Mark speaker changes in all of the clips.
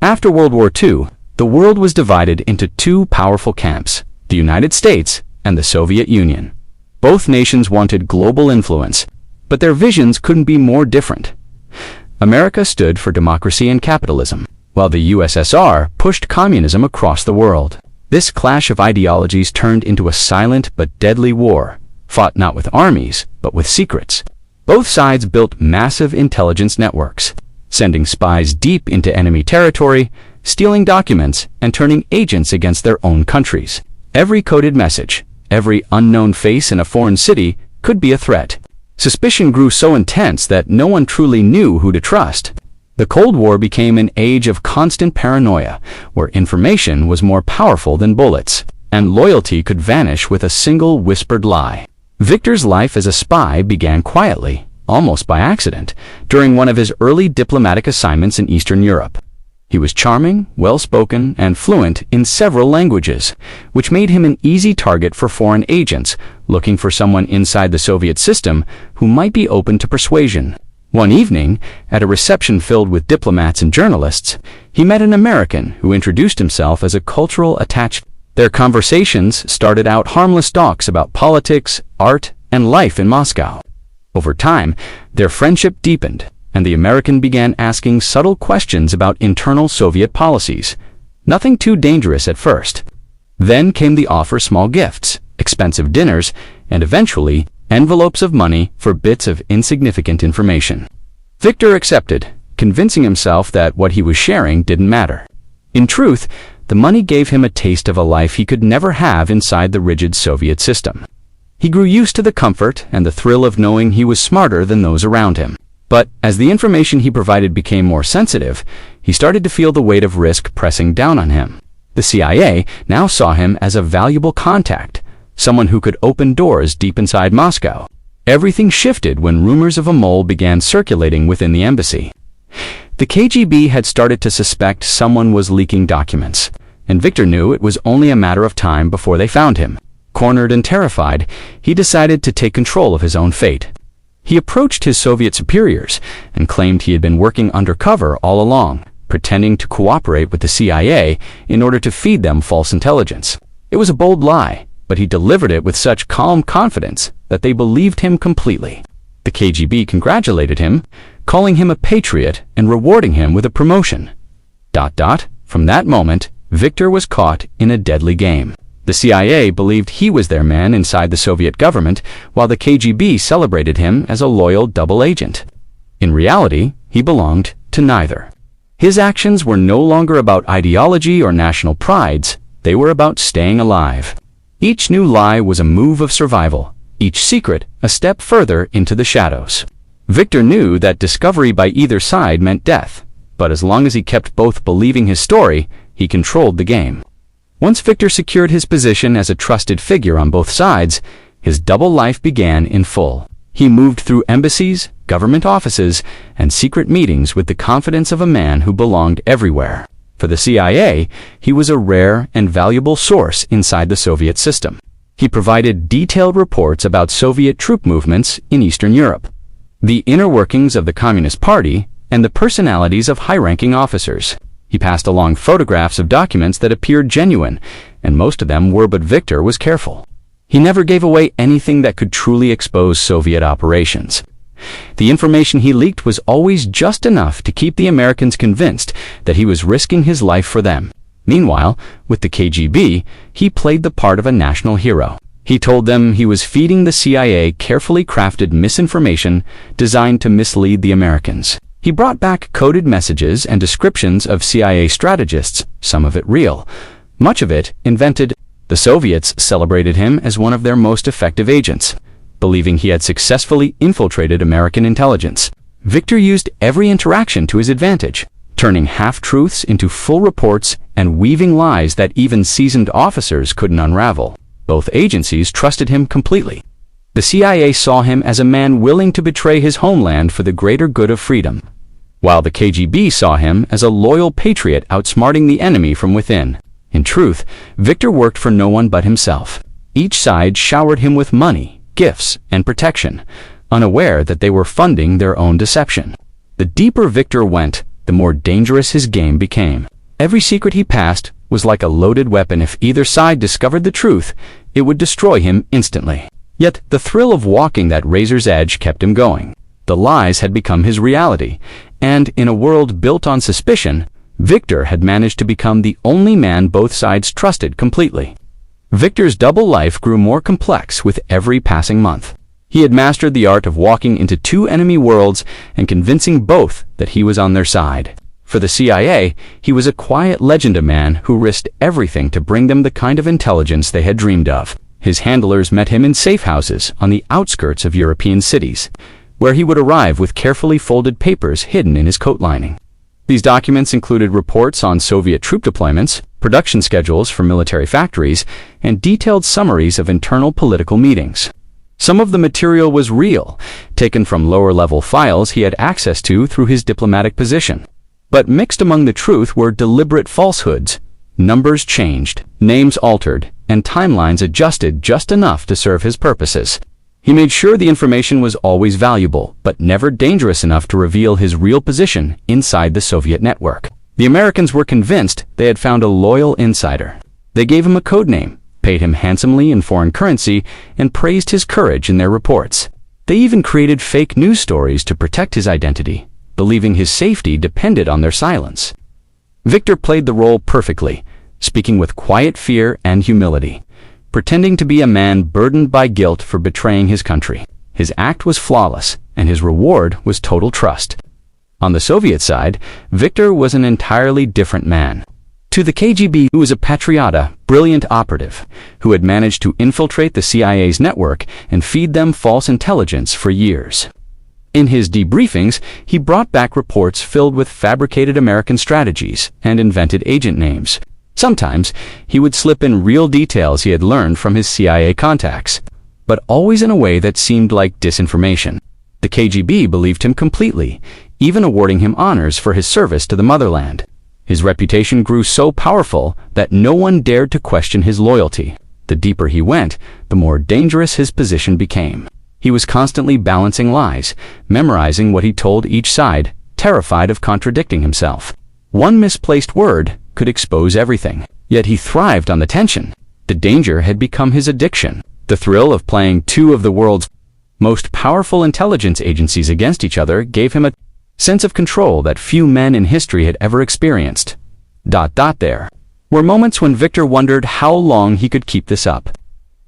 Speaker 1: After World War II, the world was divided into two powerful camps, the United States and the Soviet Union. Both nations wanted global influence, but their visions couldn't be more different. America stood for democracy and capitalism, while the USSR pushed communism across the world. This clash of ideologies turned into a silent but deadly war, fought not with armies, but with secrets. Both sides built massive intelligence networks, sending spies deep into enemy territory, stealing documents, and turning agents against their own countries. Every coded message, every unknown face in a foreign city could be a threat. Suspicion grew so intense that no one truly knew who to trust. The Cold War became an age of constant paranoia, where information was more powerful than bullets, and loyalty could vanish with a single whispered lie. Victor's life as a spy began quietly, almost by accident, during one of his early diplomatic assignments in Eastern Europe. He was charming, well-spoken, and fluent in several languages, which made him an easy target for foreign agents looking for someone inside the Soviet system who might be open to persuasion. One evening, at a reception filled with diplomats and journalists, he met an American who introduced himself as a cultural attaché. Their conversations started out harmless talks about politics, art, and life in Moscow. Over time, their friendship deepened, and the American began asking subtle questions about internal Soviet policies. Nothing too dangerous at first. Then came the offer: small gifts, expensive dinners, and eventually, envelopes of money for bits of insignificant information. Victor accepted, convincing himself that what he was sharing didn't matter. In truth, the money gave him a taste of a life he could never have inside the rigid Soviet system. He grew used to the comfort and the thrill of knowing he was smarter than those around him. But as the information he provided became more sensitive, he started to feel the weight of risk pressing down on him. The CIA now saw him as a valuable contact, someone who could open doors deep inside Moscow. Everything shifted when rumors of a mole began circulating within the embassy. The KGB had started to suspect someone was leaking documents, and Victor knew it was only a matter of time before they found him. Cornered and terrified, he decided to take control of his own fate. He approached his Soviet superiors and claimed he had been working undercover all along, pretending to cooperate with the CIA in order to feed them false intelligence. It was a bold lie, but he delivered it with such calm confidence that they believed him completely. The KGB congratulated him, calling him a patriot and rewarding him with a promotion. From that moment, Victor was caught in a deadly game. The CIA believed he was their man inside the Soviet government, while the KGB celebrated him as a loyal double agent. In reality, he belonged to neither. His actions were no longer about ideology or national prides, they were about staying alive. Each new lie was a move of survival, each secret a step further into the shadows. Victor knew that discovery by either side meant death, but as long as he kept both believing his story, he controlled the game. Once Victor secured his position as a trusted figure on both sides, his double life began in full. He moved through embassies, government offices, and secret meetings with the confidence of a man who belonged everywhere. For the CIA, he was a rare and valuable source inside the Soviet system. He provided detailed reports about Soviet troop movements in Eastern Europe, the inner workings of the Communist Party, and the personalities of high-ranking officers. He passed along photographs of documents that appeared genuine, and most of them were, but Victor was careful. He never gave away anything that could truly expose Soviet operations. The information he leaked was always just enough to keep the Americans convinced that he was risking his life for them. Meanwhile, with the KGB, he played the part of a national hero. He told them he was feeding the CIA carefully crafted misinformation designed to mislead the Americans. He brought back coded messages and descriptions of CIA strategists, some of it real, much of it invented. The Soviets celebrated him as one of their most effective agents, believing he had successfully infiltrated American intelligence. Victor used every interaction to his advantage, turning half-truths into full reports and weaving lies that even seasoned officers couldn't unravel. Both agencies trusted him completely. The CIA saw him as a man willing to betray his homeland for the greater good of freedom, while the KGB saw him as a loyal patriot outsmarting the enemy from within. In truth, Victor worked for no one but himself. Each side showered him with money, gifts, and protection, unaware that they were funding their own deception. The deeper Victor went, the more dangerous his game became. Every secret he passed was like a loaded weapon. If either side discovered the truth, it would destroy him instantly. Yet the thrill of walking that razor's edge kept him going. The lies had become his reality, and in a world built on suspicion, Victor had managed to become the only man both sides trusted completely. Victor's double life grew more complex with every passing month. He had mastered the art of walking into two enemy worlds and convincing both that he was on their side. For the CIA, he was a quiet legend, a man who risked everything to bring them the kind of intelligence they had dreamed of. His handlers met him in safe houses on the outskirts of European cities, where he would arrive with carefully folded papers hidden in his coat lining. These documents included reports on Soviet troop deployments, production schedules for military factories, and detailed summaries of internal political meetings. Some of the material was real, taken from lower-level files he had access to through his diplomatic position. But mixed among the truth were deliberate falsehoods. Numbers changed, names altered, and timelines adjusted just enough to serve his purposes. He made sure the information was always valuable, but never dangerous enough to reveal his real position inside the Soviet network. The Americans were convinced they had found a loyal insider. They gave him a code name, paid him handsomely in foreign currency, and praised his courage in their reports. They even created fake news stories to protect his identity, believing his safety depended on their silence. Victor played the role perfectly, speaking with quiet fear and humility, pretending to be a man burdened by guilt for betraying his country. His act was flawless, and his reward was total trust. On the Soviet side, Victor was an entirely different man. To the KGB, he was a patriota, brilliant operative, who had managed to infiltrate the CIA's network and feed them false intelligence for years. In his debriefings, he brought back reports filled with fabricated American strategies and invented agent names. Sometimes, he would slip in real details he had learned from his CIA contacts, but always in a way that seemed like disinformation. The KGB believed him completely, even awarding him honors for his service to the motherland. His reputation grew so powerful that no one dared to question his loyalty. The deeper he went, the more dangerous his position became. He was constantly balancing lies, memorizing what he told each side, terrified of contradicting himself. One misplaced word could expose everything. Yet he thrived on the tension. The danger had become his addiction. The thrill of playing two of the world's most powerful intelligence agencies against each other gave him a sense of control that few men in history had ever experienced. There were moments when Victor wondered how long he could keep this up.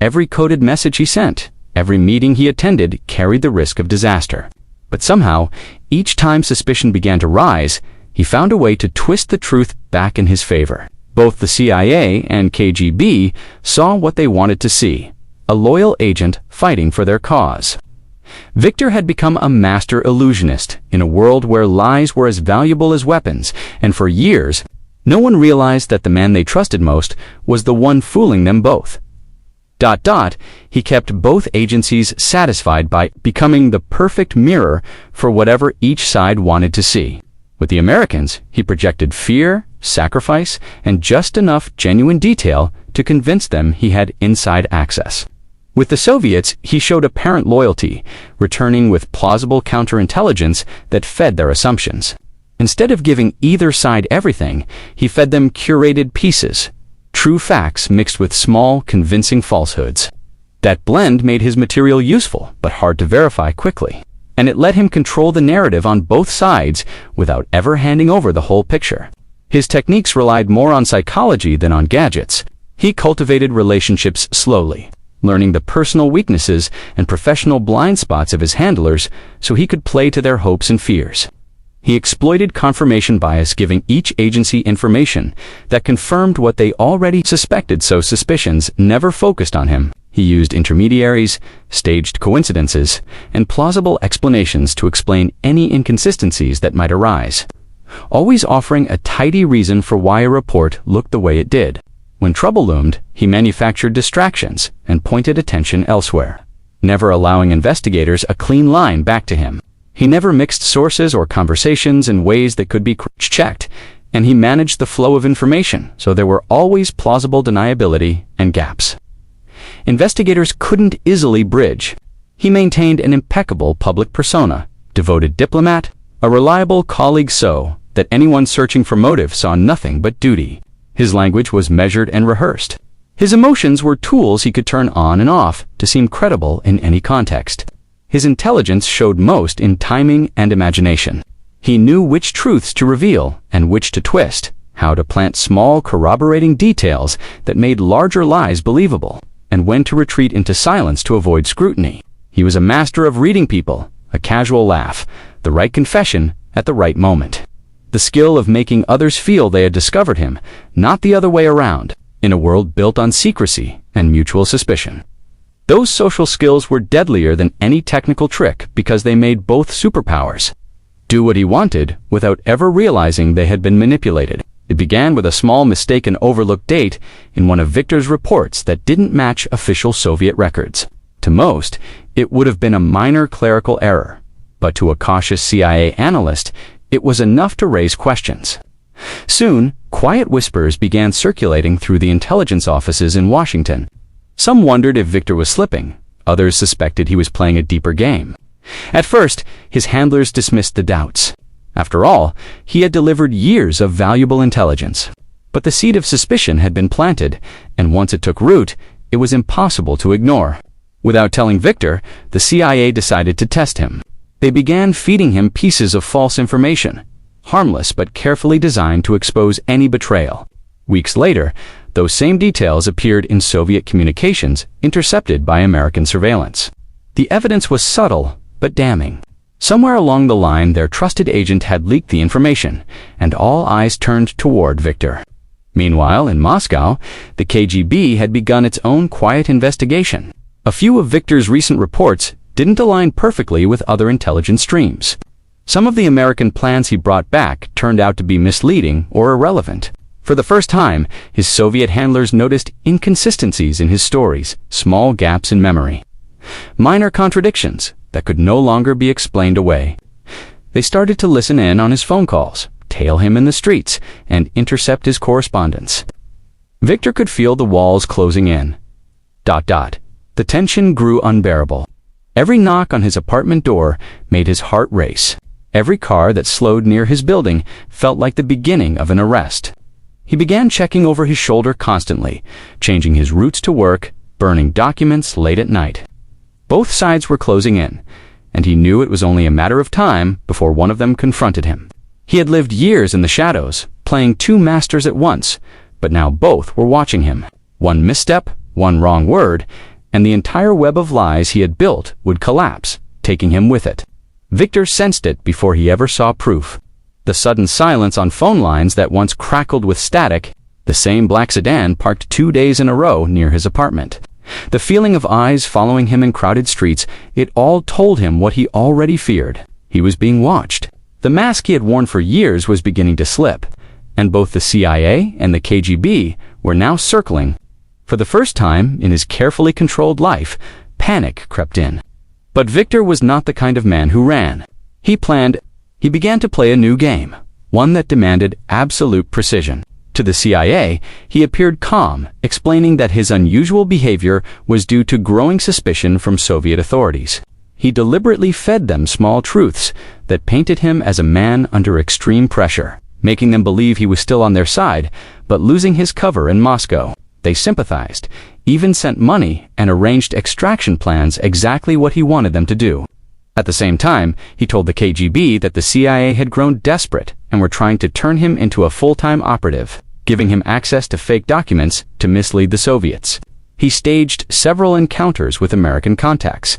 Speaker 1: Every coded message he sent, every meeting he attended carried the risk of disaster. But somehow, each time suspicion began to rise, he found a way to twist the truth back in his favor. Both the CIA and KGB saw what they wanted to see: a loyal agent fighting for their cause. Victor had become a master illusionist in a world where lies were as valuable as weapons, and for years, no one realized that the man they trusted most was the one fooling them both. He kept both agencies satisfied by becoming the perfect mirror for whatever each side wanted to see. With the Americans, he projected fear, sacrifice, and just enough genuine detail to convince them he had inside access. With the Soviets, he showed apparent loyalty, returning with plausible counterintelligence that fed their assumptions. Instead of giving either side everything, he fed them curated pieces, true facts mixed with small, convincing falsehoods. That blend made his material useful, but hard to verify quickly, and it let him control the narrative on both sides without ever handing over the whole picture. His techniques relied more on psychology than on gadgets. He cultivated relationships slowly, learning the personal weaknesses and professional blind spots of his handlers so he could play to their hopes and fears. He exploited confirmation bias, giving each agency information that confirmed what they already suspected, so suspicions never focused on him. He used intermediaries, staged coincidences, and plausible explanations to explain any inconsistencies that might arise, always offering a tidy reason for why a report looked the way it did. When trouble loomed, he manufactured distractions and pointed attention elsewhere, never allowing investigators a clean line back to him. He never mixed sources or conversations in ways that could be checked, and he managed the flow of information, so there were always plausible deniability and gaps investigators couldn't easily bridge. He maintained an impeccable public persona, devoted diplomat, a reliable colleague, so that anyone searching for motive saw nothing but duty. His language was measured and rehearsed. His emotions were tools he could turn on and off to seem credible in any context. His intelligence showed most in timing and imagination. He knew which truths to reveal and which to twist, how to plant small corroborating details that made larger lies believable, and when to retreat into silence to avoid scrutiny. He was a master of reading people, a casual laugh, the right confession at the right moment. The skill of making others feel they had discovered him, not the other way around, in a world built on secrecy and mutual suspicion. Those social skills were deadlier than any technical trick because they made both superpowers do what he wanted without ever realizing they had been manipulated. It began with a small mistaken overlooked date in one of Victor's reports that didn't match official Soviet records. To most, it would have been a minor clerical error, but to a cautious CIA analyst, it was enough to raise questions. Soon, quiet whispers began circulating through the intelligence offices in Washington. Some wondered if Victor was slipping. Others suspected he was playing a deeper game. At first, his handlers dismissed the doubts. After all, he had delivered years of valuable intelligence. But the seed of suspicion had been planted, and once it took root, it was impossible to ignore. Without telling Victor, the CIA decided to test him. They began feeding him pieces of false information, harmless but carefully designed to expose any betrayal. Weeks later, those same details appeared in Soviet communications intercepted by American surveillance. The evidence was subtle but damning. Somewhere along the line, their trusted agent had leaked the information, and all eyes turned toward Victor. Meanwhile, in Moscow, the KGB had begun its own quiet investigation. A few of Victor's recent reports didn't align perfectly with other intelligence streams. Some of the American plans he brought back turned out to be misleading or irrelevant. For the first time, his Soviet handlers noticed inconsistencies in his stories, small gaps in memory, minor contradictions that could no longer be explained away. They started to listen in on his phone calls, tail him in the streets, and intercept his correspondence. Victor could feel the walls closing in. The tension grew unbearable. Every knock on his apartment door made his heart race. Every car that slowed near his building felt like the beginning of an arrest. He began checking over his shoulder constantly, changing his routes to work, burning documents late at night. Both sides were closing in, and he knew it was only a matter of time before one of them confronted him. He had lived years in the shadows, playing two masters at once, but now both were watching him. One misstep, one wrong word, and the entire web of lies he had built would collapse, taking him with it. Victor sensed it before he ever saw proof. The sudden silence on phone lines that once crackled with static, the same black sedan parked 2 days in a row near his apartment. The feeling of eyes following him in crowded streets, it all told him what he already feared. He was being watched. The mask he had worn for years was beginning to slip, and both the CIA and the KGB were now circling. For the first time in his carefully controlled life, panic crept in. But Victor was not the kind of man who ran. He began to play a new game, one that demanded absolute precision. To the CIA, he appeared calm, explaining that his unusual behavior was due to growing suspicion from Soviet authorities. He deliberately fed them small truths that painted him as a man under extreme pressure, making them believe he was still on their side, but losing his cover in Moscow. They sympathized, even sent money, and arranged extraction plans exactly what he wanted them to do. At the same time, he told the KGB that the CIA had grown desperate and were trying to turn him into a full-time operative, giving him access to fake documents to mislead the Soviets. He staged several encounters with American contacts,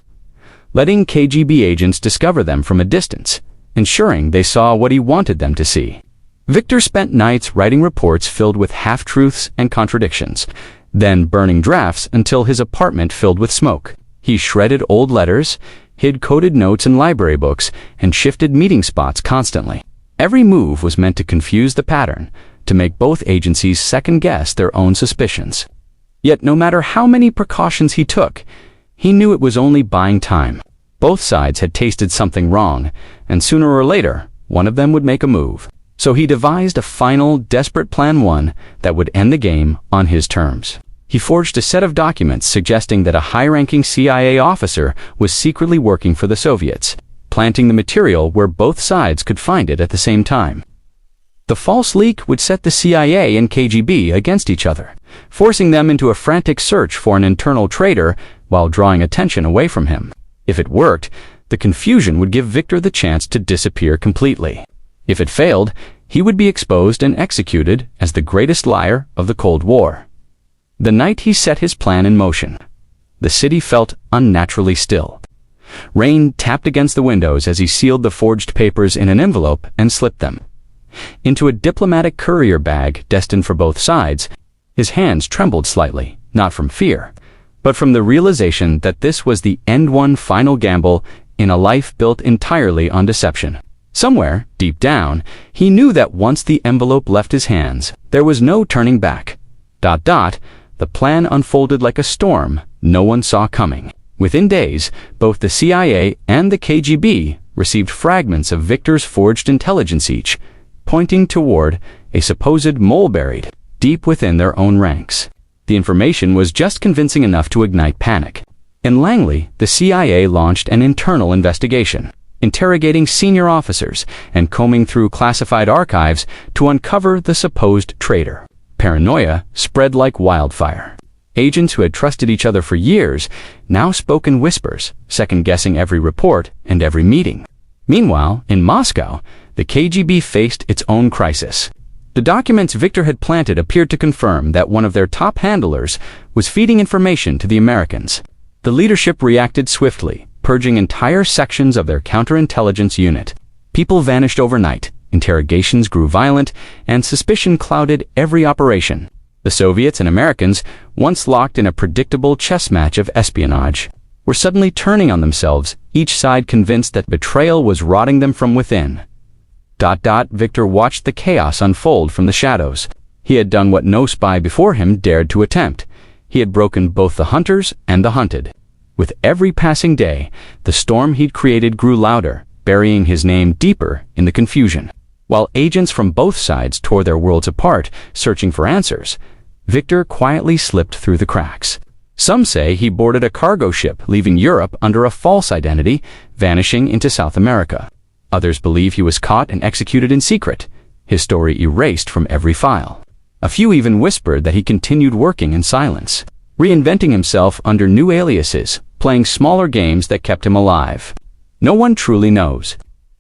Speaker 1: letting KGB agents discover them from a distance, ensuring they saw what he wanted them to see. Victor spent nights writing reports filled with half-truths and contradictions, then burning drafts until his apartment filled with smoke. He shredded old letters, hid coded notes in library books, and shifted meeting spots constantly. Every move was meant to confuse the pattern, to make both agencies second-guess their own suspicions. Yet no matter how many precautions he took, he knew it was only buying time. Both sides had tasted something wrong, and sooner or later, one of them would make a move. So he devised a final, desperate plan one that would end the game on his terms. He forged a set of documents suggesting that a high-ranking CIA officer was secretly working for the Soviets, planting the material where both sides could find it at the same time. The false leak would set the CIA and KGB against each other, forcing them into a frantic search for an internal traitor while drawing attention away from him. If it worked, the confusion would give Victor the chance to disappear completely. If it failed, he would be exposed and executed as the greatest liar of the Cold War. The night he set his plan in motion, the city felt unnaturally still. Rain tapped against the windows as he sealed the forged papers in an envelope and slipped them into a diplomatic courier bag destined for both sides. His hands trembled slightly, not from fear, but from the realization that this was the one final gamble in a life built entirely on deception. Somewhere, deep down, he knew that once the envelope left his hands, there was no turning back. The plan unfolded like a storm no one saw coming. Within days, both the CIA and the KGB received fragments of Victor's forged intelligence each, pointing toward a supposed mole buried deep within their own ranks. The information was just convincing enough to ignite panic. In Langley, the CIA launched an internal investigation, interrogating senior officers and combing through classified archives to uncover the supposed traitor. Paranoia spread like wildfire. Agents who had trusted each other for years now spoke in whispers, second-guessing every report and every meeting. Meanwhile, in Moscow, the KGB faced its own crisis. The documents Victor had planted appeared to confirm that one of their top handlers was feeding information to the Americans. The leadership reacted swiftly, purging entire sections of their counterintelligence unit. People vanished overnight, interrogations grew violent, and suspicion clouded every operation. The Soviets and Americans, once locked in a predictable chess match of espionage, were suddenly turning on themselves, each side convinced that betrayal was rotting them from within. Victor watched the chaos unfold from the shadows. He had done what no spy before him dared to attempt. He had broken both the hunters and the hunted. With every passing day, the storm he'd created grew louder, burying his name deeper in the confusion. While agents from both sides tore their worlds apart, searching for answers, Victor quietly slipped through the cracks. Some say he boarded a cargo ship leaving Europe under a false identity, vanishing into South America. Others believe he was caught and executed in secret, his story erased from every file. A few even whispered that he continued working in silence, reinventing himself under new aliases, playing smaller games that kept him alive. No one truly knows.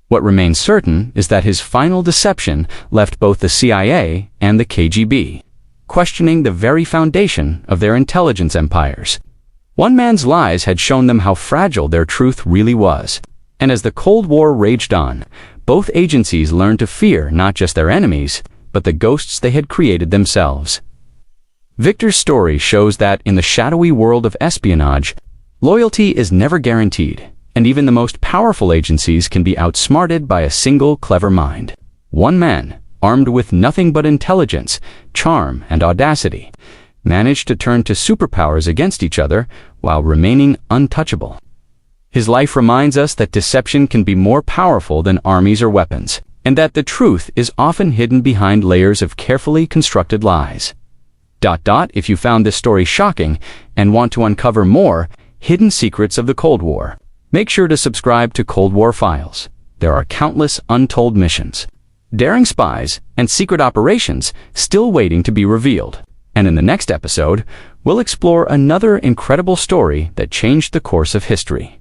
Speaker 1: What remains certain is that his final deception left both the CIA and the KGB questioning the very foundation of their intelligence empires. One man's lies had shown them how fragile their truth really was. And as the Cold War raged on, both agencies learned to fear not just their enemies, but the ghosts they had created themselves. Victor's story shows that in the shadowy world of espionage, loyalty is never guaranteed, and even the most powerful agencies can be outsmarted by a single clever mind. One man, armed with nothing but intelligence, charm, and audacity, managed to turn to superpowers against each other while remaining untouchable. His life reminds us that deception can be more powerful than armies or weapons, and that the truth is often hidden behind layers of carefully constructed lies. If you found this story shocking and want to uncover more hidden secrets of the Cold War, make sure to subscribe to Cold War Files. There are countless untold missions, daring spies, and secret operations still waiting to be revealed. And in the next episode, we'll explore another incredible story that changed the course of history.